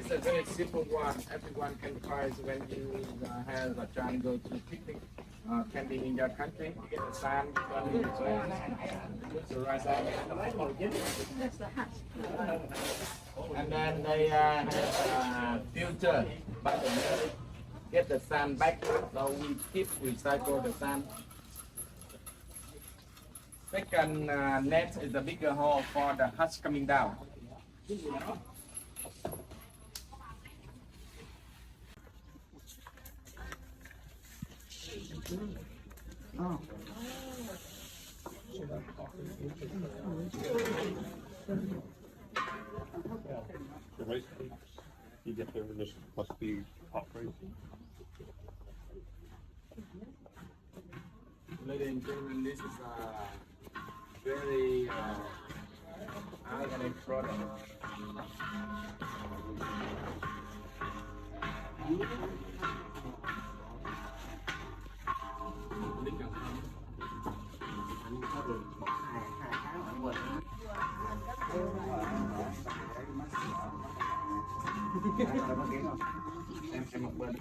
It's a very simple one. Everyone can try it when you have a chance go to picnic camping in your country. You get the sand, the rice sand. And then they have filter by the milk, get the sand back. So we keep recycle the sand. Second net is the bigger hole for the husk coming down. Oh. The rice cakes, you get there and this must be hot rice. Ladies and gentlemen, this is a very organic product. Em một bên. Em